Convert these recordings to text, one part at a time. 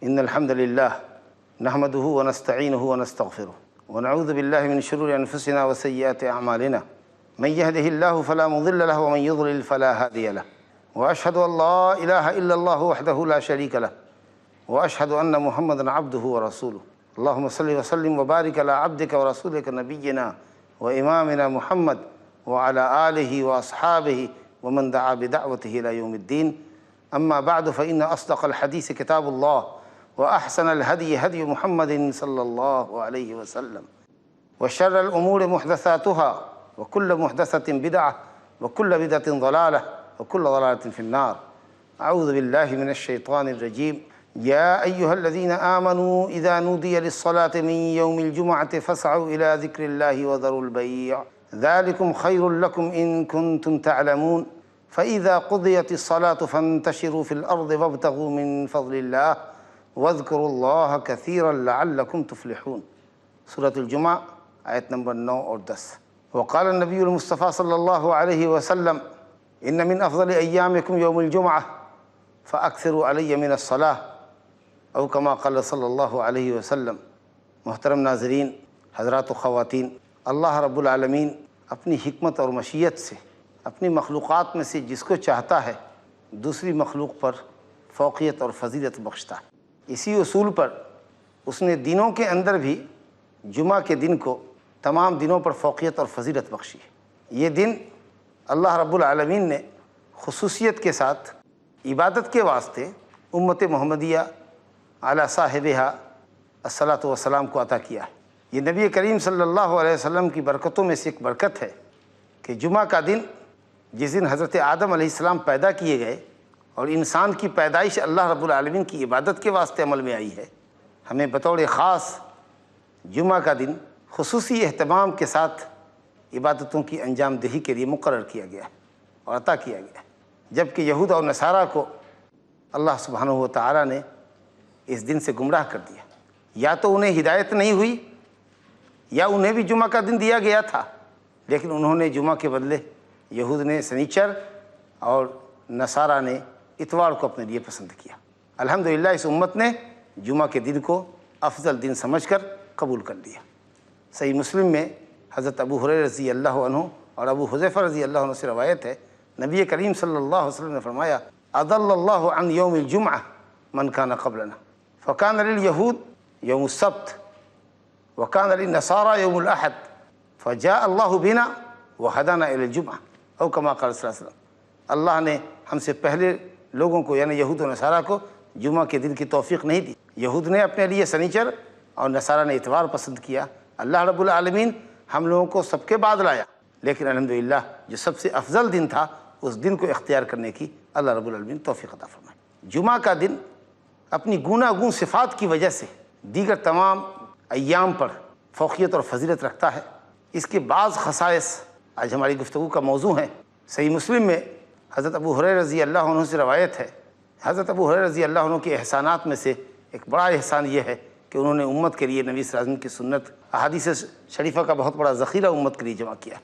إن الحمد لله نحمده ونستعينه ونستغفره ونعوذ بالله من شرور أنفسنا وسيئات أعمالنا من يهده الله فلا مضل له ومن يضلل فلا هادي له وأشهد أن لا إله إلا الله وحده لا شريك له وأشهد أن محمدًا عبده ورسوله اللهم صل وسلم وبارك على عبدك ورسولك نبينا وإمامنا محمد وعلى آله وأصحابه ومن دعا بدعوته إلى يوم الدين أما بعد فإن أصدق الحديث كتاب الله وأحسن الهدي هدي محمد صلى الله عليه وسلم وشر الأمور محدثاتها وكل محدثة بدعة وكل بدعة ضلالة وكل ضلالة في النار أعوذ بالله من الشيطان الرجيم يا أيها الذين آمنوا إذا نودي للصلاة من يوم الجمعة فاسعوا إلى ذكر الله وذروا البيع ذلكم خير لكم إن كنتم تعلمون فإذا قضيت الصلاة فانتشروا في الأرض وابتغوا من فضل الله واذكروا الله كثيرا لعلكم تفلحون سورة الجمعہ آیت نمبر 9 اور 10 وقال النبي المصطفى صلى الله عليه وسلم إن من أفضل أيامكم يوم الجمعة فأكثروا علي من الصلاة او کما قال صلی اللہ علیہ وسلم۔ محترم ناظرین، حضرات و خواتین، اللہ رب العالمین اپنی حکمت اور مشیت سے اپنی مخلوقات میں سے جس کو چاہتا ہے دوسری مخلوق پر فوقیت اور فضیلت بخشتا ہے۔ اسی اصول پر اس نے دنوں کے اندر بھی جمعہ کے دن کو تمام دنوں پر فوقیت اور فضیلت بخشی ہے۔ یہ دن اللہ رب العالمین نے خصوصیت کے ساتھ عبادت کے واسطے امت محمدیہ علی صاحبہا الصلاۃ والسلام کو عطا کیا ہے۔ یہ نبی کریم صلی اللہ علیہ وسلم کی برکتوں میں سے ایک برکت ہے کہ جمعہ کا دن جس دن حضرت آدم علیہ السلام پیدا کیے گئے اور انسان کی پیدائش اللہ رب العالمین کی عبادت کے واسطے عمل میں آئی ہے، ہمیں بطور خاص جمعہ کا دن خصوصی اہتمام کے ساتھ عبادتوں کی انجام دہی کے لیے مقرر کیا گیا ہے اور عطا کیا گیا ہے، جبکہ یہود اور نصارہ کو اللہ سبحانہ و تعالیٰ نے اس دن سے گمراہ کر دیا۔ یا تو انہیں ہدایت نہیں ہوئی یا انہیں بھی جمعہ کا دن دیا گیا تھا، لیکن انہوں نے جمعہ کے بدلے یہود نے سنیچر اور نصارہ نے اتوار کو اپنے لیے پسند کیا۔ الحمدللہ اس امت نے جمعہ کے دن کو افضل دن سمجھ کر قبول کر لیا۔ صحیح مسلم میں حضرت ابو ہریرہ رضی اللہ عنہ اور ابو حذیفہ رضی اللہ عنہ سے روایت ہے، نبی کریم صلی اللہ علیہ وسلم نے فرمایا اضل اللہ عن یوم الجمعہ من کان قبلنا فکان لليہود یوم السبت وکان للنصارى یوم الاحد فجاء اللہ بنا وہدانا الی الجمعہ او کما قال صلی اللہ علیہ وسلم۔ اللہ نے ہم سے پہلے لوگوں کو یعنی یہود و نصارہ کو جمعہ کے دن کی توفیق نہیں دی۔ یہود نے اپنے لیے سنیچر اور نصارہ نے اتوار پسند کیا۔ اللہ رب العالمین ہم لوگوں کو سب کے بعد لایا، لیکن الحمدللہ جو سب سے افضل دن تھا اس دن کو اختیار کرنے کی اللہ رب العالمین توفیق عطا فرمائے۔ جمعہ کا دن اپنی گوناگون صفات کی وجہ سے دیگر تمام ایام پر فوقیت اور فضیلت رکھتا ہے۔ اس کے بعض خصائص آج ہماری گفتگو کا موضوع ہیں۔ صحیح مسلم میں حضرت ابو ہریرہ رضی اللہ عنہ سے روایت ہے، حضرت ابو ہریرہ رضی اللہ عنہ کے احسانات میں سے ایک بڑا احسان یہ ہے کہ انہوں نے امت کے لیے نبی صلی اللہ علیہ وسلم کی سنت احادیث شریفہ کا بہت بڑا ذخیرہ امت کے لیے جمع کیا۔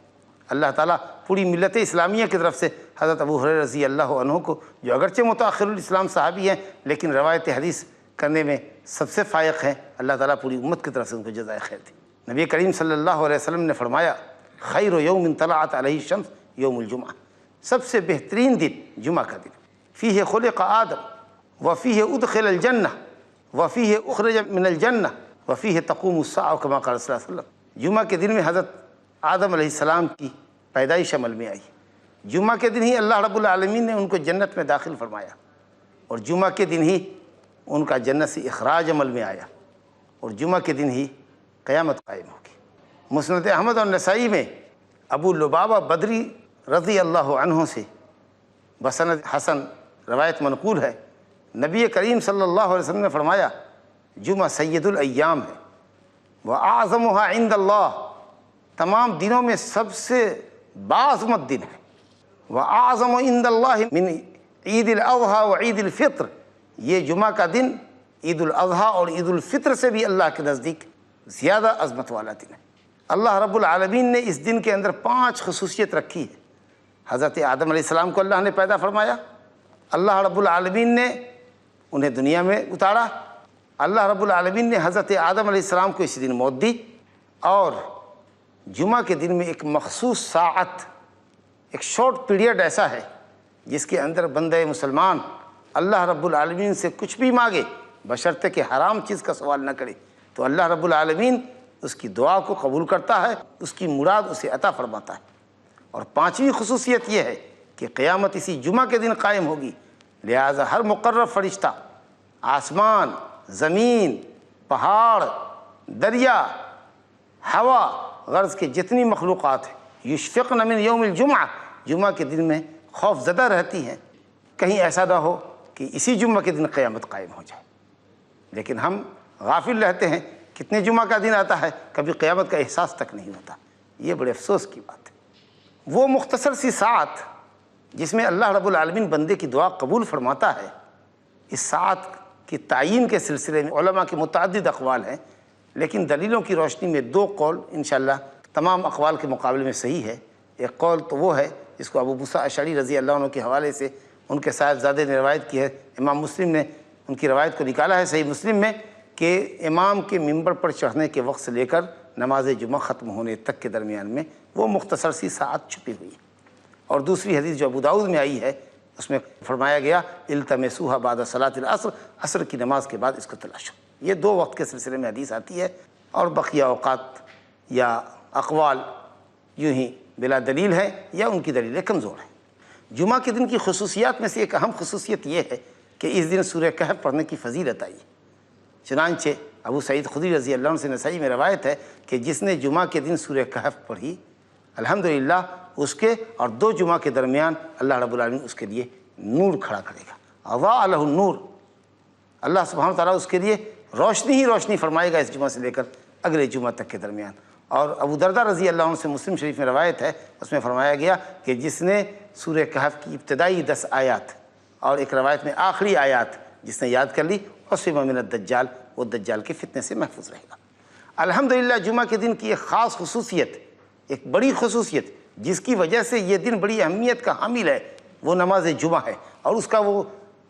اللہ تعالیٰ پوری ملت اسلامیہ کی طرف سے حضرت ابو ہریرہ رضی اللہ عنہ کو، جو اگرچہ متاخر الاسلام صحابی ہیں لیکن روایت حدیث کرنے میں سب سے فائق ہیں، اللہ تعالیٰ پوری امت کی طرف سے ان کو جزائے خیر دی۔ نبی کریم صلی اللہ علیہ وسلم نے فرمایا خیر یوم طلعت علیہ الشمس یوم الجمعہ، سب سے بہترین دن جمعہ کا دن، فیہ خلق آدم وفیہ ادخل الجنہ وفیہ اخرج من الجنہ وفیہ تقوم الساعہ کما قال صلی اللہ علیہ وسلم۔ جمعہ کے دن میں حضرت آدم علیہ السلام کی پیدائش عمل میں آئی۔ جمعہ کے دن ہی اللہ رب العالمین نے ان کو جنت میں داخل فرمایا، اور جمعہ کے دن ہی ان کا جنت سے اخراج عمل میں آیا، اور جمعہ کے دن ہی قیامت قائم ہوگی۔ مسند احمد اور نسائی میں ابو لبابہ بدری رضی اللہ عنہ سے بسند حسن روایت منقول ہے، نبی کریم صلی اللہ علیہ وسلم نے فرمایا جمعہ سید الایام ہے وَأَعْظَمُهَا عِنْدَ اللَّهِ، تمام دنوں میں سب سے باعظمت دن ہے۔ وَأَعْظَمُ عِنْدَ اللَّهِ مِنْ عید الاضحیٰ وعید الفطر، یہ جمعہ کا دن عید الاضحیٰ اور عید الفطر سے بھی اللہ کے نزدیک زیادہ عظمت والا دن ہے۔ اللہ رب العالمین نے اس دن کے اندر 5 خصوصیت رکھی ہے۔ حضرت آدم علیہ السلام کو اللہ نے پیدا فرمایا، اللہ رب العالمین نے انہیں دنیا میں اتارا، اللہ رب العالمین نے حضرت آدم علیہ السلام کو اسی دن موت دی، اور جمعہ کے دن میں ایک مخصوص ساعت، ایک شارٹ پیریڈ ایسا ہے جس کے اندر بندہ مسلمان اللہ رب العالمین سے کچھ بھی مانگے بشرطے کہ حرام چیز کا سوال نہ کرے، تو اللہ رب العالمین اس کی دعا کو قبول کرتا ہے، اس کی مراد اسے عطا فرماتا ہے۔ اور پانچویں خصوصیت یہ ہے کہ قیامت اسی جمعہ کے دن قائم ہوگی، لہٰذا ہر مقرب فرشتہ، آسمان، زمین، پہاڑ، دریا، ہوا، غرض کے جتنی مخلوقات ہیں، یشفقن من یوم الجمعہ، جمعہ کے دن میں خوف زدہ رہتی ہیں کہیں ایسا نہ ہو کہ اسی جمعہ کے دن قیامت قائم ہو جائے۔ لیکن ہم غافل رہتے ہیں، کتنے جمعہ کا دن آتا ہے کبھی قیامت کا احساس تک نہیں ہوتا، یہ بڑے افسوس کی بات ہے۔ وہ مختصر سی ساعت جس میں اللہ رب العالمین بندے کی دعا قبول فرماتا ہے، اس ساعت کی تعیین کے سلسلے میں علماء کے متعدد اقوال ہیں، لیکن دلیلوں کی روشنی میں دو قول انشاءاللہ تمام اقوال کے مقابلے میں صحیح ہے۔ ایک قول تو وہ ہے جس کو ابو موسیٰ اشعری رضی اللہ عنہ کے حوالے سے ان کے صاحبزادے نے روایت کی ہے، امام مسلم نے ان کی روایت کو نکالا ہے صحیح مسلم میں، کہ امام کے ممبر پر چڑھنے کے وقت سے لے کر نماز جمعہ ختم ہونے تک کے درمیان میں وہ مختصر سی ساعت چھپی ہوئی ہے۔ اور دوسری حدیث جو ابو داؤد میں آئی ہے اس میں فرمایا گیا التمسوها بعد صلاۃ العصر، عصر کی نماز کے بعد اس کو تلاشو۔ یہ دو وقت کے سلسلے میں حدیث آتی ہے، اور بقیہ اوقات یا اقوال یوں ہی بلا دلیل ہے یا ان کی دلیلیں کمزور ہیں۔ جمعہ کے دن کی خصوصیات میں سے ایک اہم خصوصیت یہ ہے کہ اس دن سورہ کہف پڑھنے کی فضیلت آئی ہے۔ چنانچہ ابو سعید خدری رضی اللہ عنہ سے نسائی میں روایت ہے کہ جس نے جمعہ کے دن سورہ کہف پڑھی الحمدللہ اس کے اور دو جمعہ کے درمیان اللہ رب العالمین اس کے لیے نور کھڑا کرے گا، اضاء لہ النور، اللہ سبحانہ وتعالیٰ اس کے لیے روشنی ہی روشنی فرمائے گا اس جمعہ سے لے کر اگلے جمعہ تک کے درمیان۔ اور ابو درداء رضی اللہ عنہ سے مسلم شریف میں روایت ہے، اس میں فرمایا گیا کہ جس نے سورہ کہف کی ابتدائی 10 آیات اور ایک روایت میں آخری آیات جس نے یاد کر لی، عصم من الدجال، وہ دجال کے فتنے سے محفوظ رہے گا۔ الحمدللہ جمعہ کے دن کی ایک خاص خصوصیت، ایک بڑی خصوصیت جس کی وجہ سے یہ دن بڑی اہمیت کا حامل ہے، وہ نماز جمعہ ہے، اور اس کا وہ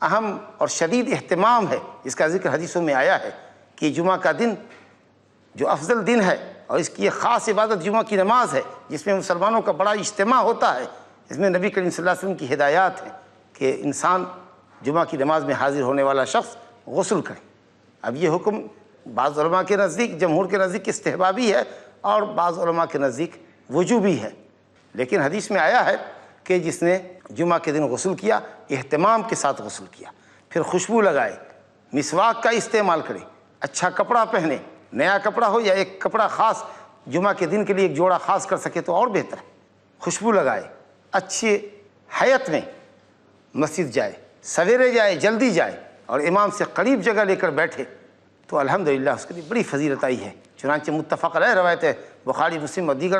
اہم اور شدید اہتمام ہے جس کا ذکر حدیثوں میں آیا ہے کہ جمعہ کا دن جو افضل دن ہے اور اس کی ایک خاص عبادت جمعہ کی نماز ہے جس میں مسلمانوں کا بڑا اجتماع ہوتا ہے۔ اس میں نبی کریم صلی اللہ علیہ وسلم کی ہدایات ہیں کہ انسان جمعہ کی نماز میں حاضر ہونے والا شخص غسل کرے۔ اب یہ حکم بعض علماء کے نزدیک، جمہور کے نزدیک استحبابی ہے اور بعض علماء کے نزدیک وجوبی ہے، لیکن حدیث میں آیا ہے کہ جس نے جمعہ کے دن غسل کیا، اہتمام کے ساتھ غسل کیا، پھر خوشبو لگائے، مسواک کا استعمال کرے، اچھا کپڑا پہنے، نیا کپڑا ہو یا ایک کپڑا خاص جمعہ کے دن کے لیے ایک جوڑا خاص کر سکے تو اور بہتر ہے، خوشبو لگائے، اچھے حیت میں مسجد جائے، سویرے جائے، جلدی جائے اور امام سے قریب جگہ لے کر بیٹھے تو الحمدللہ اس کے لیے بڑی فضیلت آئی ہے۔ چنانچہ متفق علیہ روایت ہے، بخاری مسلم اور دیگر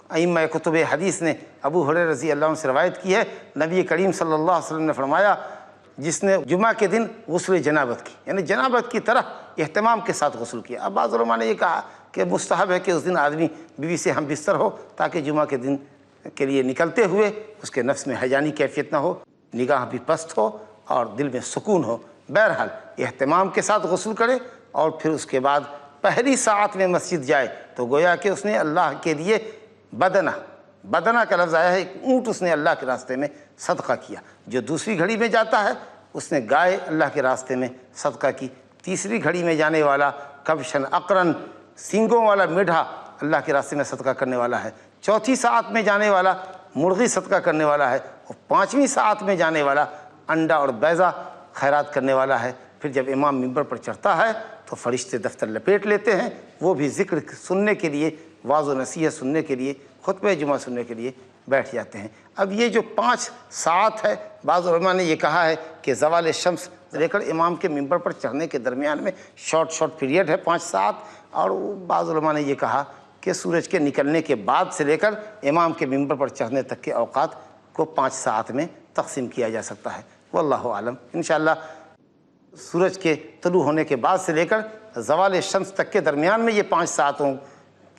ائمہ کتب حدیث نے ابو ہریرہ رضی اللہ عنہ سے روایت کی ہے، نبی کریم صلی اللہ علیہ وسلم نے فرمایا جس نے جمعہ کے دن غسل جنابت کی، یعنی جنابت کی طرح اہتمام کے ساتھ غسل کیا۔ اب بعض علماء نے یہ کہا کہ مستحب ہے کہ اس دن آدمی بیوی سے ہم بستر ہو تاکہ جمعہ کے دن کے لیے نکلتے ہوئے اس کے نفس میں حیجانی کیفیت نہ ہو، نگاہ بھی پست ہو اور دل میں سکون ہو۔ بہرحال اہتمام کے ساتھ غسل کرے اور پھر اس کے بعد پہلی ساعت میں مسجد جائے تو گویا کہ اس نے اللہ کے لیے بدنہ کا لفظ آیا ہے، ایک اونٹ اس نے اللہ کے راستے میں صدقہ کیا۔ جو دوسری گھڑی میں جاتا ہے اس نے گائے اللہ کے راستے میں صدقہ کی، تیسری گھڑی میں جانے والا کبشن اقرن، سینگوں والا میڈھا اللہ کے راستے میں صدقہ کرنے والا ہے، چوتھی ساعت میں جانے والا مرغی صدقہ کرنے والا ہے، اور پانچویں ساعت میں جانے والا انڈا اور بیضہ خیرات کرنے والا ہے۔ پھر جب امام ممبر پر چڑھتا ہے تو فرشتے دفتر لپیٹ لیتے ہیں، وہ بھی ذکر سننے کے لیے، واعظ و نصیحت سننے کے لیے، خطبہ جمعہ سننے کے لیے بیٹھ جاتے ہیں۔ اب یہ جو 5 ساعت ہے، بعض علماء نے یہ کہا ہے کہ زوال شمس سے لے کر امام کے ممبر پر چڑھنے کے درمیان میں شارٹ پیریڈ ہے 5 ساعت، اور بعض علماء نے یہ کہا کہ سورج کے نکلنے کے بعد سے لے کر امام کے ممبر پر چڑھنے تک کے اوقات کو 5 ساعت میں تقسیم کیا جا سکتا ہے۔ واللہ عالم۔ انشاءاللہ سورج کے طلوع ہونے کے بعد سے لے کر زوال شمس تک کے درمیان میں یہ 5 ساعتوں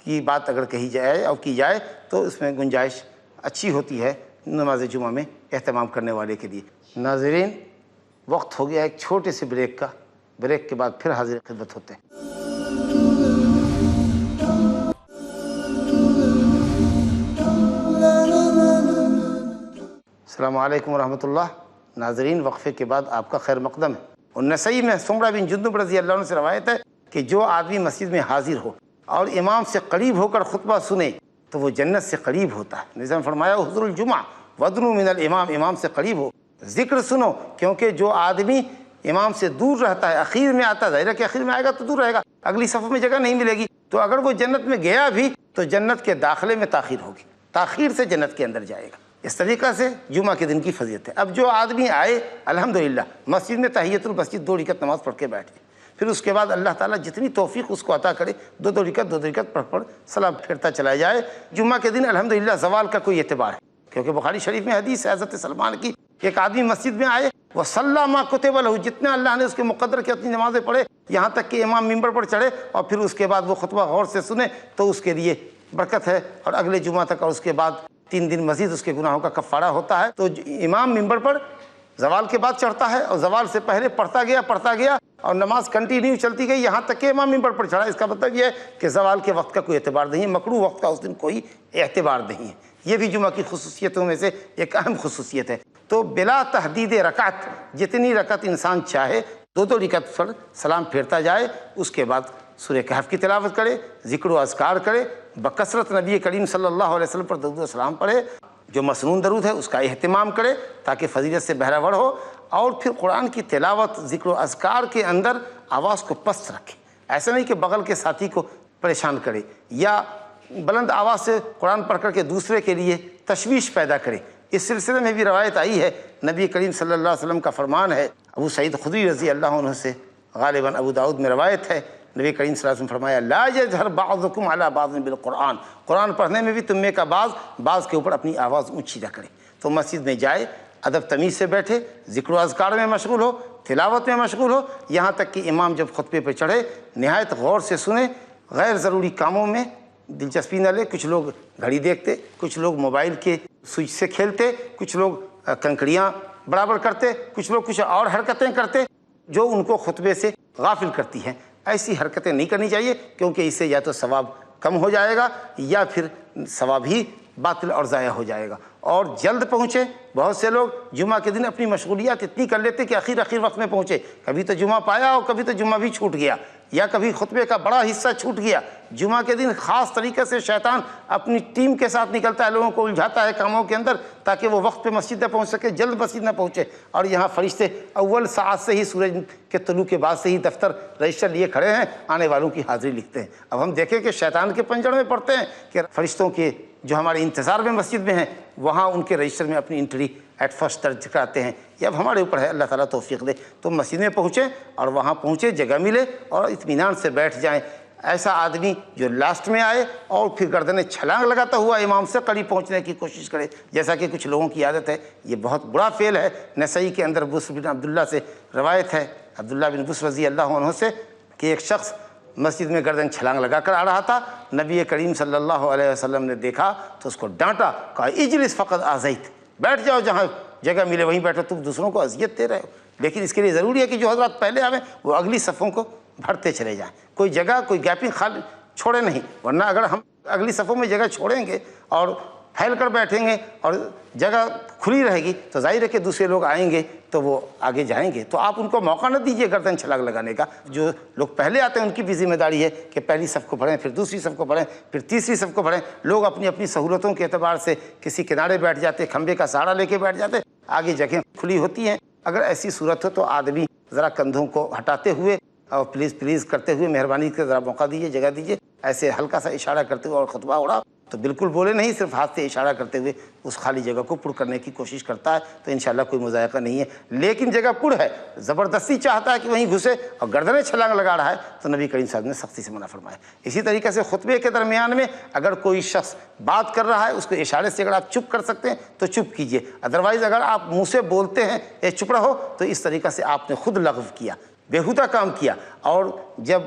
کی بات اگر کہی جائے اور کی جائے تو اس میں گنجائش اچھی ہوتی ہے نماز جمعہ میں اہتمام کرنے والے کے لیے۔ ناظرین، وقت ہو گیا ایک چھوٹے سے بریک کا، بریک کے بعد پھر حاضر خدمت ہوتے ہیں۔ السلام علیکم ورحمۃ اللہ۔ ناظرین، وقفے کے بعد آپ کا خیر مقدم ہے۔ اور نسائی میں سمرہ بن جندب رضی اللہ عنہ سے روایت ہے کہ جو آدمی مسجد میں حاضر ہو اور امام سے قریب ہو کر خطبہ سنے تو وہ جنت سے قریب ہوتا ہے۔ نبی نے فرمایا حضور الجمعہ ودنو من الامام، امام سے قریب ہو، ذکر سنو، کیونکہ جو آدمی امام سے دور رہتا ہے، اخیر میں آتا ہے، ظاہر ہے کہ اخیر میں آئے گا تو دور رہے گا، اگلی صف میں جگہ نہیں ملے گی، تو اگر وہ جنت میں گیا بھی تو جنت کے داخلے میں تاخیر ہوگی، تاخیر سے جنت کے اندر جائے گا۔ اس طریقہ سے جمعہ کے دن کی فضیلت ہے۔ اب جو آدمی آئے الحمدللہ مسجد میں تحیۃ المسجد 2 رکعت نماز پڑھ کے بیٹھے، پھر اس کے بعد اللہ تعالیٰ جتنی توفیق اس کو عطا کرے 2 رکعت پڑھ سلام پھیرتا چلا جائے۔ جمعہ کے دن الحمدللہ زوال کا کوئی اعتبار ہے، کیونکہ بخاری شریف میں حدیث ہے حضرت سلمان کی، ایک آدمی مسجد میں آئے وصلی ما کتب لہ، جتنے اللہ نے اس کے مقدر کی اتنی نمازیں پڑھے، یہاں تک کہ امام ممبر پر چڑھے اور پھر اس کے بعد وہ خطبہ غور سے سنے تو اس کے لیے برکت ہے، اور اگلے جمعہ تک اور اس کے بعد 3 دن مزید اس کے گناہوں کا کفارہ ہوتا ہے۔ تو امام ممبر پر زوال کے بعد چڑھتا ہے اور زوال سے پہلے پڑھتا گیا اور نماز کنٹینیو چلتی گئی یہاں تک کہ امام ممبر پر چڑھا۔ اس کا مطلب یہ ہے کہ زوال کے وقت کا کوئی اعتبار نہیں ہے، مکروہ وقت کا اس دن کوئی اعتبار نہیں ہے۔ یہ بھی جمعہ کی خصوصیتوں میں سے ایک اہم خصوصیت ہے۔ تو بلا تحدید رکعت، جتنی رکعت انسان چاہے 2 رکعت پر سلام پھیرتا جائے، اس کے بعد سورہ کہف کی تلاوت کرے، ذکر و اذکار کرے، بکثرت نبی کریم صلی اللہ علیہ وسلم پر درود و سلام پڑھے، جو مسنون درود ہے اس کا اہتمام کرے تاکہ فضیلت سے بہرہ ور ہو، اور پھر قرآن کی تلاوت ذکر و اذکار کے اندر آواز کو پست رکھے۔ ایسا نہیں کہ بغل کے ساتھی کو پریشان کرے یا بلند آواز سے قرآن پڑھ کر کے دوسرے کے لیے تشویش پیدا کرے۔ اس سلسلے میں بھی روایت آئی ہے، نبی کریم صلی اللہ علیہ وسلم کا فرمان ہے، ابو سعید خدری رضی اللہ عنہ سے، غالباً ابو داؤد میں روایت ہے، نبی کریم صلی اللہ علیہ وسلم فرمایا لا یجہر بعضکم علی بعض بالقرآن، قرآن پڑھنے میں بھی تم میں کا بعض کے اوپر اپنی آواز اونچی نہ کرے۔ تو مسجد میں جائے، ادب تمیز سے بیٹھے، ذکر و اذکار میں مشغول ہو، تلاوت میں مشغول ہو، یہاں تک کہ امام جب خطبے پہ چڑھے نہایت غور سے سنے، غیر ضروری کاموں میں دلچسپی نہ لے۔ کچھ لوگ گھڑی دیکھتے، کچھ لوگ موبائل کے سوئچ سے کھیلتے، کچھ لوگ کنکڑیاں برابر کرتے، کچھ لوگ کچھ اور حرکتیں کرتے جو ان کو خطبے سے غافل کرتی ہیں۔ ایسی حرکتیں نہیں کرنی چاہیے، کیونکہ اس سے یا تو ثواب کم ہو جائے گا یا پھر ثواب ہی باطل اور ضائع ہو جائے گا۔ اور جلد پہنچے، بہت سے لوگ جمعہ کے دن اپنی مشغولیات اتنی کر لیتے کہ اخیر وقت میں پہنچے، کبھی تو جمعہ پایا اور کبھی تو جمعہ بھی چھوٹ گیا، یا کبھی خطبے کا بڑا حصہ چھوٹ گیا۔ جمعہ کے دن خاص طریقے سے شیطان اپنی ٹیم کے ساتھ نکلتا ہے، لوگوں کو الجھاتا ہے کاموں کے اندر تاکہ وہ وقت پہ مسجد نہ پہنچ سکے، جلد مسجد نہ پہنچے۔ اور یہاں فرشتے اول ساعت سے ہی، سورج کے طلوع کے بعد سے ہی دفتر رجسٹر لیے کھڑے ہیں، آنے والوں کی حاضری لکھتے ہیں۔ اب ہم دیکھیں کہ شیطان کے پنجڑ میں پڑتے ہیں کہ فرشتوں کے جو ہمارے انتظار میں مسجد میں ہیں وہاں ان کے رجسٹر میں اپنی انٹری ایٹ فرسٹ درج کراتے ہیں۔ یہ اب ہمارے اوپر ہے، اللہ تعالیٰ توفیق دے تو مسجد میں پہنچیں اور وہاں پہنچے، جگہ ملے اور اطمینان سے بیٹھ جائیں۔ ایسا آدمی جو لاسٹ میں آئے اور پھر گردنیں چھلانگ لگاتا ہوا امام سے قریب پہنچنے کی کوشش کرے، جیسا کہ کچھ لوگوں کی عادت ہے، یہ بہت برا فعل ہے۔ نسائی کے اندر بسر بن عبداللہ سے روایت ہے، عبداللہ بن بسر رضی اللہ عنہ سے، کہ ایک شخص مسجد میں گردن چھلانگ لگا کر آ رہا تھا، نبی کریم صلی اللہ علیہ وسلم نے دیکھا تو اس کو ڈانٹا، کہا اجلس فقط آزیت، بیٹھ جاؤ، جہاں جگہ ملے وہیں بیٹھو، تم دوسروں کو اذیت دے رہے ہو۔ لیکن اس کے لیے ضروری ہے کہ جو حضرات پہلے آویں وہ اگلی صفوں کو بھرتے چلے جائیں، کوئی جگہ کوئی گیپنگ خالی چھوڑے نہیں، ورنہ اگر ہم اگلی صفوں میں جگہ چھوڑیں گے اور پھیل کر بیٹھیں گے اور جگہ کھلی رہے گی تو ظاہر ہے کہ دوسرے لوگ آئیں گے تو وہ آگے جائیں گے۔ تو آپ ان کو موقع نہ دیجیے گردن چھلانگ لگانے کا۔ جو لوگ پہلے آتے ہیں ان کی بھی ذمہ داری ہے کہ پہلی صف کو پڑھیں، پھر دوسری صف کو پڑھیں، پھر تیسری صف کو پڑھیں۔ لوگ اپنی اپنی سہولتوں کے اعتبار سے کسی کنارے بیٹھ جاتے، کھمبے کا سہارا لے کے بیٹھ جاتے، آگے جگہیں کھلی ہوتی ہیں۔ اگر ایسی صورت ہو تو آدمی ذرا کندھوں کو ہٹاتے ہوئے اور پلیز کرتے ہوئے مہربانی کر ذرا موقع دیجیے، جگہ دیجیے، ایسے ہلکا سا اشارہ کرتے ہوئے اور خطبہ اڑا تو بالکل بولے نہیں، صرف ہاتھ سے اشارہ کرتے ہوئے اس خالی جگہ کو پر کرنے کی کوشش کرتا ہے تو انشاءاللہ کوئی مذائقہ نہیں ہے۔ لیکن جگہ پر ہے، زبردستی چاہتا ہے کہ وہیں گھسے اور گردنیں چھلانگ لگا رہا ہے تو نبی کریم صلی اللہ علیہ وسلم نے سختی سے منع فرمایا۔ اسی طریقے سے خطبے کے درمیان میں اگر کوئی شخص بات کر رہا ہے، اس کو اشارے سے اگر آپ چپ کر سکتے ہیں تو چپ کیجیے، ادروائز اگر آپ منہ سے بولتے ہیں اے چپ رہو تو اس طریقے سے آپ نے خود لغو کیا، بیہودہ کام کیا۔ اور جب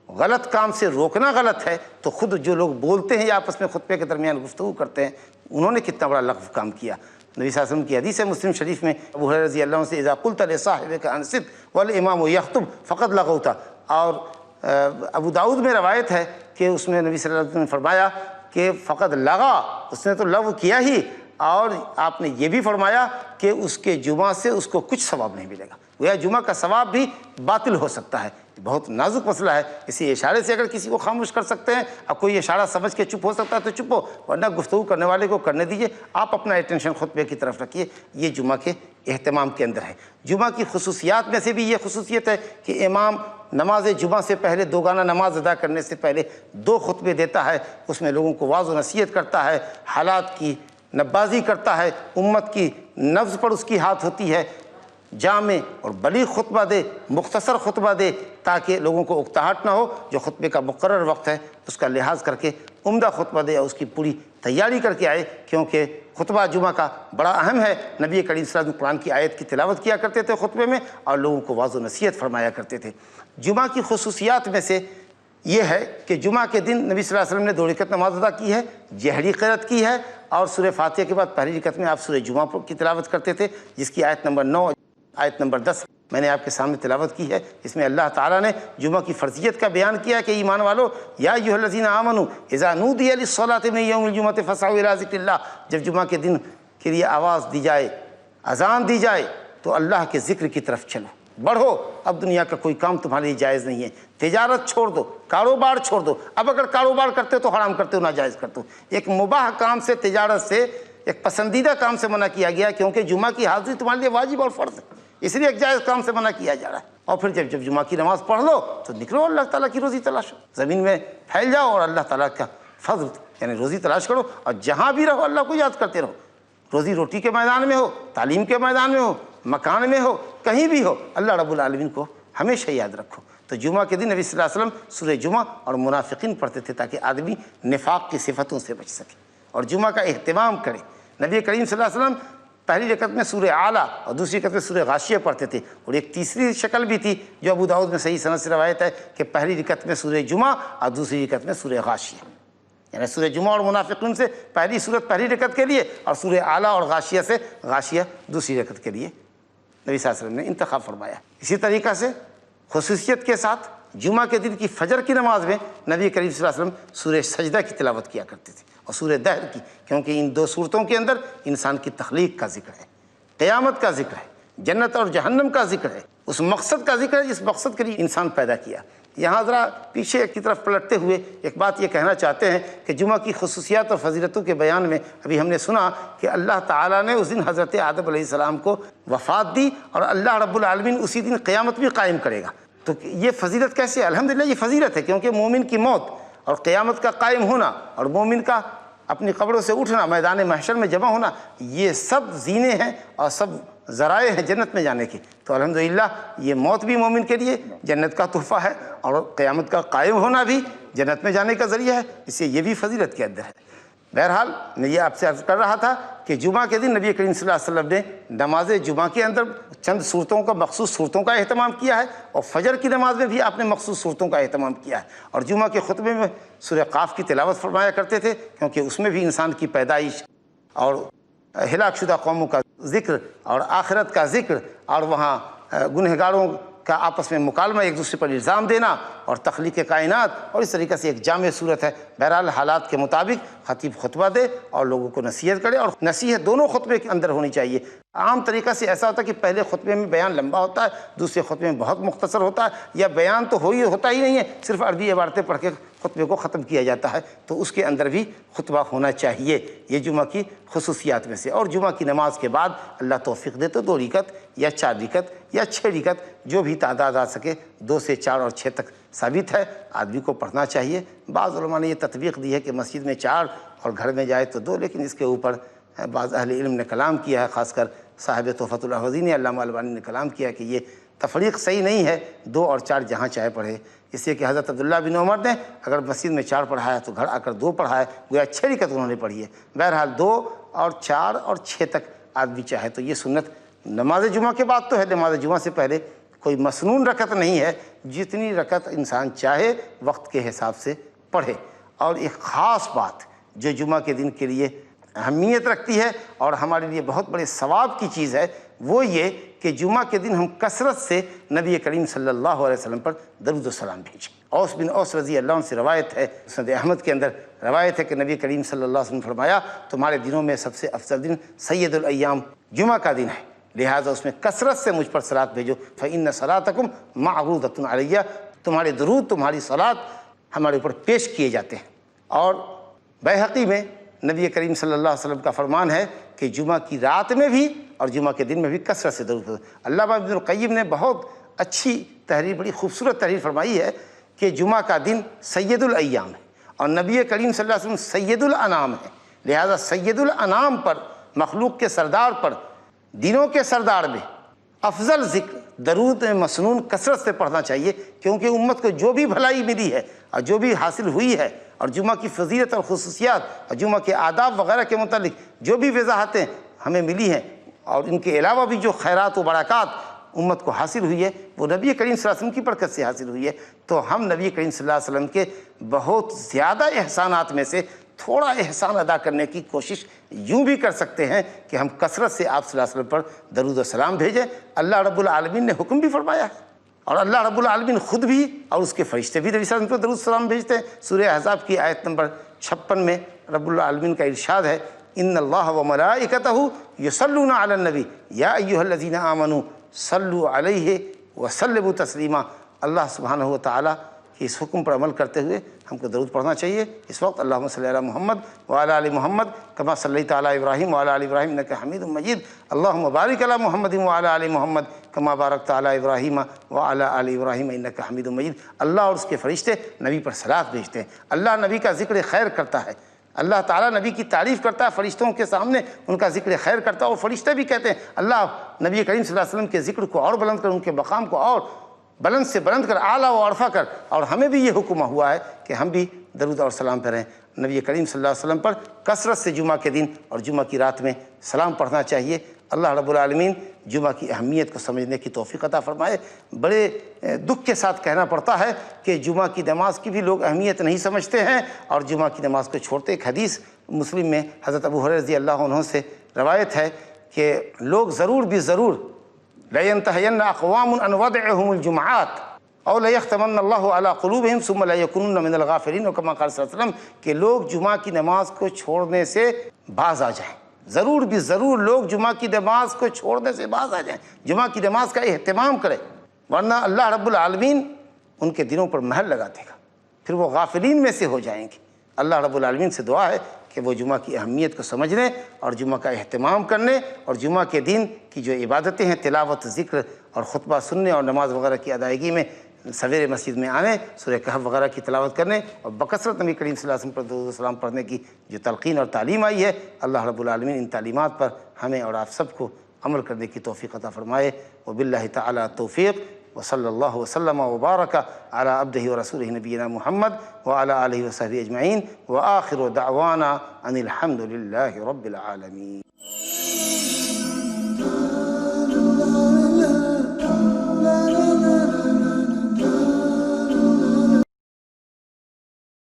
غلط کام سے روکنا غلط ہے تو خود جو لوگ بولتے ہیں یا آپس میں خطبے کے درمیان گفتگو کرتے ہیں انہوں نے کتنا بڑا لغو کام کیا۔ نبی صلی اللہ علیہ وسلم کی حدیث ہے مسلم شریف میں ابو ہریرہ رضی اللہ عنہ سے اذا قلت لصاحبك انصت والامام یخطب فقد لغوت، اور ابو داؤد میں روایت ہے کہ اس میں نبی صلی اللہ علیہ وسلم نے فرمایا کہ فقد لغا، اس نے تو لغو کیا ہی، اور آپ نے یہ بھی فرمایا کہ اس کے جمعہ سے اس کو کچھ ثواب نہیں ملے گا، گویا جمعہ کا ثواب بھی باطل ہو سکتا ہے۔ بہت نازک مسئلہ ہے، اسی اشارے سے اگر کسی کو خاموش کر سکتے ہیں، اب کوئی اشارہ سمجھ کے چپ ہو سکتا ہے تو چپ ہو، ورنہ گفتگو کرنے والے کو کرنے دیجئے، آپ اپنا اٹینشن خطبے کی طرف رکھیے۔ یہ جمعہ کے اہتمام کے اندر ہے۔ جمعہ کی خصوصیات میں سے بھی یہ خصوصیت ہے کہ امام نماز جمعہ سے پہلے دوگانہ نماز ادا کرنے سے پہلے 2 خطبے دیتا ہے، اس میں لوگوں کو واعظ و نصیحت کرتا ہے، حالات کی نبازی کرتا ہے، امت کی نبض پر اس کی ہاتھ ہوتی ہے، جامع اور بلیغ خطبہ دے، مختصر خطبہ دے تاکہ لوگوں کو اکتاہٹ نہ ہو، جو خطبے کا مقرر وقت ہے اس کا لحاظ کر کے عمدہ خطبہ دے اور اس کی پوری تیاری کر کے آئے، کیونکہ خطبہ جمعہ کا بڑا اہم ہے۔ نبی کریم صلی اللہ علیہ وسلم قرآن کی آیت کی تلاوت کیا کرتے تھے خطبے میں اور لوگوں کو واعظ و نصیحت فرمایا کرتے تھے۔ جمعہ کی خصوصیات میں سے یہ ہے کہ جمعہ کے دن نبی صلی اللہ علیہ وسلم نے 2 رکعت نماز ادا کی ہے، جہری قرأت کی ہے، اور سورہ فاتحہ کے بعد پہلی رکعت میں آپ سورہ جمعہ کی تلاوت کرتے تھے، جس کی آیت نمبر 9 آیت نمبر 10 میں نے آپ کے سامنے تلاوت کی ہے۔ اس میں اللہ تعالیٰ نے جمعہ کی فرضیت کا بیان کیا کہ ایمان والو یا ایھا الذین آمنوا اذا نودی للصلاۃ من یوم الجمعۃ فاسعوا الی ذکر اللہ، جب جمعہ کے دن کے لیے آواز دی جائے، اذان دی جائے تو اللہ کے ذکر کی طرف چلو، بڑھو، اب دنیا کا کوئی کام تمہارے لیے جائز نہیں ہے، تجارت چھوڑ دو، کاروبار چھوڑ دو، اب اگر کاروبار کرتے ہو تو حرام کرتے ہو، ناجائز کرتے ہو۔ ایک مباح کام سے، تجارت سے، ایک پسندیدہ کام سے منع کیا گیا، کیونکہ جمعہ کی حاضری تمہارے لیے واجب اور فرض ہے، اس لیے ایک جائز کام سے منع کیا جا رہا ہے۔ اور پھر جب جمعہ کی نماز پڑھ لو تو نکلو، اللہ تعالیٰ کی روزی تلاشو، زمین میں پھیل جاؤ اور اللہ تعالیٰ کا فضل یعنی روزی تلاش کرو، اور جہاں بھی رہو اللہ کو یاد کرتے رہو، روزی روٹی کے میدان میں ہو، تعلیم کے میدان میں ہو، مکان میں ہو، کہیں بھی ہو، اللہ رب العالمین کو ہمیشہ یاد رکھو۔ تو جمعہ کے دن نبی صلی اللہ علیہ وسلم سورہ جمعہ اور منافقین پڑھتے تھے تاکہ آدمی نفاق کی صفتوں سے بچ سکے اور جمعہ کا اہتمام کرے۔ نبی کریم صلی اللہ علیہ وسلم پہلی رکعت میں سورہ اعلیٰ اور دوسری رکعت میں سورہ غاشیہ پڑھتے تھے، اور ایک تیسری شکل بھی تھی جو ابو داؤد میں صحیح سند سے روایت ہے کہ پہلی رکعت میں سورہ جمعہ اور دوسری رکعت میں سورہ غاشیہ، یعنی سورہ جمعہ اور منافقین سے پہلی صورت پہلی رکعت کے لیے اور سورہ اعلیٰ اور غاشیہ سے غاشیہ دوسری رکعت کے لیے نبی صلی اللہ علیہ وسلم نے انتخاب فرمایا۔ اسی طریقہ سے خصوصیت کے ساتھ جمعہ کے دن کی فجر کی نماز میں نبی کریم صلی اللہ علیہ وسلم سورہ سجدہ کی تلاوت کیا کرتے تھے اور سورہ دہر کی، کیونکہ ان 2 صورتوں کے اندر انسان کی تخلیق کا ذکر ہے، قیامت کا ذکر ہے، جنت اور جہنم کا ذکر ہے، اس مقصد کا ذکر ہے جس مقصد کے لیے انسان پیدا کیا۔ یہاں ذرا پیچھے کی طرف پلٹتے ہوئے ایک بات یہ کہنا چاہتے ہیں کہ جمعہ کی خصوصیات اور فضیلتوں کے بیان میں ابھی ہم نے سنا کہ اللہ تعالیٰ نے اس دن حضرت آدم علیہ السلام کو وفات دی اور اللہ رب العالمین اسی دن قیامت بھی قائم کرے گا۔ تو یہ فضیلت کیسے ہے؟ الحمدللہ یہ فضیلت ہے، کیونکہ مومن کی موت اور قیامت کا قائم ہونا اور مومن کا اپنی قبروں سے اٹھنا، میدان محشر میں جمع ہونا، یہ سب زینے ہیں اور سب ذرائع ہیں جنت میں جانے کے۔ تو الحمدللہ یہ موت بھی مومن کے لیے جنت کا تحفہ ہے اور قیامت کا قائم ہونا بھی جنت میں جانے کا ذریعہ ہے، اس سے یہ بھی فضیلت کے اندر ہے۔ بہرحال میں یہ آپ سے عرض کر رہا تھا کہ جمعہ کے دن نبی کریم صلی اللہ علیہ وسلم نے نماز جمعہ کے اندر چند صورتوں کا، مخصوص صورتوں کا اہتمام کیا ہے، اور فجر کی نماز میں بھی آپ نے مخصوص صورتوں کا اہتمام کیا ہے، اور جمعہ کے خطبے میں سورہ قاف کی تلاوت فرمایا کرتے تھے، کیونکہ اس میں بھی انسان کی پیدائش اور ہلاک شدہ قوموں کا ذکر اور آخرت کا ذکر اور وہاں گنہگاروں کا آپس میں مکالمہ، ایک دوسرے پر الزام دینا اور تخلیق کائنات، اور اس طریقے سے ایک جامع صورت ہے۔ بہرحال حالات کے مطابق خطیب خطبہ دے اور لوگوں کو نصیحت کرے، اور نصیحت دونوں خطبے کے اندر ہونی چاہیے۔ عام طریقہ سے ایسا ہوتا ہے کہ پہلے خطبے میں بیان لمبا ہوتا ہے، دوسرے خطبے میں بہت مختصر ہوتا ہے، یا بیان تو ہوتا ہی نہیں ہے، صرف عربی عبارتیں پڑھ کے خطبے کو ختم کیا جاتا ہے، تو اس کے اندر بھی خطبہ ہونا چاہیے۔ یہ جمعہ کی خصوصیات میں سے۔ اور جمعہ کی نماز کے بعد اللہ توفیق دے تو 2 رکعت یا 4 رکعت یا 6 رکعت جو بھی تعداد آ سکے، 2 سے 4 اور 6 تک ثابت ہے، آدمی کو پڑھنا چاہیے۔ بعض علماء نے یہ تطبیق دی ہے کہ مسجد میں 4 اور گھر میں جائے تو 2، لیکن اس کے اوپر بعض اہل علم نے کلام کیا ہے، خاص کر صاحب تحفۃ الاحوذی علامہ البانی نے کلام کیا کہ یہ تفریق صحیح نہیں ہے، 2 اور 4 جہاں چاہے پڑھے، اس لیے کہ حضرت عبداللہ بن عمر نے اگر مسجد میں 4 پڑھایا تو گھر آ کر 2 پڑھایا، گویا 6 رکعت انہوں نے پڑھی ہے۔ بہرحال 2 اور 4 اور 6 تک آدمی چاہے تو یہ سنت نماز جمعہ کے بعد تو ہے، نماز جمعہ سے پہلے کوئی مسنون رکعت نہیں ہے، جتنی رکعت انسان چاہے وقت کے حساب سے پڑھے۔ اور ایک خاص بات جو جمعہ کے دن کے لیے اہمیت رکھتی ہے اور ہمارے لیے بہت بڑے ثواب کی چیز ہے، وہ یہ کہ جمعہ کے دن ہم کثرت سے نبی کریم صلی اللہ علیہ وسلم پر درود و سلام بھیجیں۔ اوس بن اوس رضی اللہ عنہ سے روایت ہے، مسند احمد کے اندر روایت ہے کہ نبی کریم صلی اللہ علیہ وسلم نے فرمایا تمہارے دنوں میں سب سے افضل دن سید الایام جمعہ کا دن ہے، لہٰذا اس میں کثرت سے مجھ پر صلات بھیجو، فإن صلاتکم معروضۃ علیہ، تمہارے درود تمہاری صلات ہمارے اوپر پیش کیے جاتے ہیں۔ اور بیہقی میں نبی کریم صلی اللہ علیہ وسلم کا فرمان ہے کہ جمعہ کی رات میں بھی اور جمعہ کے دن میں بھی کثرت سے درود۔ علامہ ابن القیم نے بہت اچھی تحریر، بڑی خوبصورت تحریر فرمائی ہے کہ جمعہ کا دن سید الایام ہے اور نبی کریم صلی اللہ علیہ وسلم سید الانام ہے، لہذا سید الانام پر، مخلوق کے سردار پر، دنوں کے سردار میں افضل ذکر درود مسنون کثرت سے پڑھنا چاہیے، کیونکہ امت کو جو بھی بھلائی ملی ہے اور جو بھی حاصل ہوئی ہے اور جمعہ کی فضیلت اور خصوصیات اور جمعہ کے آداب وغیرہ کے متعلق جو بھی وضاحتیں ہمیں ملی ہیں اور ان کے علاوہ بھی جو خیرات و برکات امت کو حاصل ہوئی ہے وہ نبی کریم صلی اللہ علیہ وسلم کی برکت سے حاصل ہوئی ہے۔ تو ہم نبی کریم صلی اللہ علیہ وسلم کے بہت زیادہ احسانات میں سے تھوڑا احسان ادا کرنے کی کوشش یوں بھی کر سکتے ہیں کہ ہم کثرت سے آپ صلی اللہ علیہ وسلم پر درود و سلام بھیجیں۔ اللہ رب العالمین نے حکم بھی فرمایا ہے اور اللہ رب العالمین خود بھی اور اس کے فرشتے بھی نبی صلی اللہ علیہ وسلم پر درود و سلام بھیجتے ہیں۔ سورہ احزاب کی آیت نمبر 56 میں رب العالمین کا ارشاد ہے، ان اللہ وملائکتہ یصلون علی النبی یا ایھا الذین آمنوا صلوا علیہ وسلموا تسلیما۔ اللہ سبحانہ و تعالیٰ کہ اس حکم پر عمل کرتے ہوئے ہم کو درود پڑھنا چاہیے۔ اس وقت اللہم صلی علی محمد وعلی آل محمد کما صلیت علی ابراہیم وعلی آل ابراہیم انک حمید مجید، اللہم بارک علی محمد وعلی آل محمد کما بارکت علی ابراہیم وعلی آل ابراہیم انک حمید مجید۔ اللہ اور اس کے فرشتے نبی پر صلات بھیجتے ہیں، اللہ نبی کا ذکر خیر کرتا ہے، اللہ تعالیٰ نبی کی تعریف کرتا ہے، فرشتوں کے سامنے ان کا ذکر خیر کرتا ہے، اور فرشتے بھی کہتے ہیں اللہ نبی کریم صلی اللہ علیہ وسلم کے ذکر کو اور بلند کر، ان کے مقام کو اور بلند سے بلند کر، اعلیٰ و ارفع کر۔ اور ہمیں بھی یہ حکم ہوا ہے کہ ہم بھی درود اور سلام پڑھیں نبی کریم صلی اللہ علیہ وسلم پر، کثرت سے جمعہ کے دن اور جمعہ کی رات میں سلام پڑھنا چاہیے۔ اللہ رب العالمین جمعہ کی اہمیت کو سمجھنے کی توفیق عطا فرمائے۔ بڑے دکھ کے ساتھ کہنا پڑتا ہے کہ جمعہ کی نماز کی بھی لوگ اہمیت نہیں سمجھتے ہیں اور جمعہ کی نماز کو چھوڑتے۔ ایک حدیث مسلم میں حضرت ابو ہریرہ رضی اللہ عنہ سے روایت ہے کہ لوگ ضرور بھی ضرور لَيَنْتَهَيَنَّ أَقْوَامٌ عَنْ وَضْعِهُمُ الْجُمْعَاتِ أَوْ لَيَخْتَمَنَّ اللَّهُ عَلَىٰ قُلُوبِهِمْ ثُمَّ لَيَكُونُنَّ مِنَ الْغَافِلِينَ كَمَا قَالَ صلی اللہ علیہ وسلم کہ لوگ جمعہ کی نماز کو چھوڑنے سے باز آ جائیں، ضرور بھی ضرور لوگ جمعہ کی نماز کو چھوڑنے سے باز آ جائیں، جمعہ کی نماز کا اہتمام کریں، ورنہ اللہ رب العالمین ان کے دلوں پر مہر لگا دے گا، پھر وہ غافلین میں سے ہو جائیں گے۔ اللہ رب العالمین سے دعا ہے کہ وہ جمعہ کی اہمیت کو سمجھنے اور جمعہ کا اہتمام کرنے اور جمعہ کے دن کی جو عبادتیں ہیں، تلاوت، ذکر اور خطبہ سننے اور نماز وغیرہ کی ادائیگی میں سویرے مسجد میں آنے، سورہ کہف وغیرہ کی تلاوت کرنے اور بکثرت نبی کریم صلی اللہ علیہ وسلم پر درود و سلام پڑھنے کی جو تلقین اور تعلیم آئی ہے، اللہ رب العالمین ان تعلیمات پر ہمیں اور آپ سب کو عمل کرنے کی توفیق عطا فرمائے۔ وباللہ تعالی توفیق، وصلی اللہ وسلم وبارک علی عبدہ ورسولہ نبینا محمد وعلی آلہ وصحبہ اجمعین، وآخر دعوانا ان الحمد للہ رب العالمین۔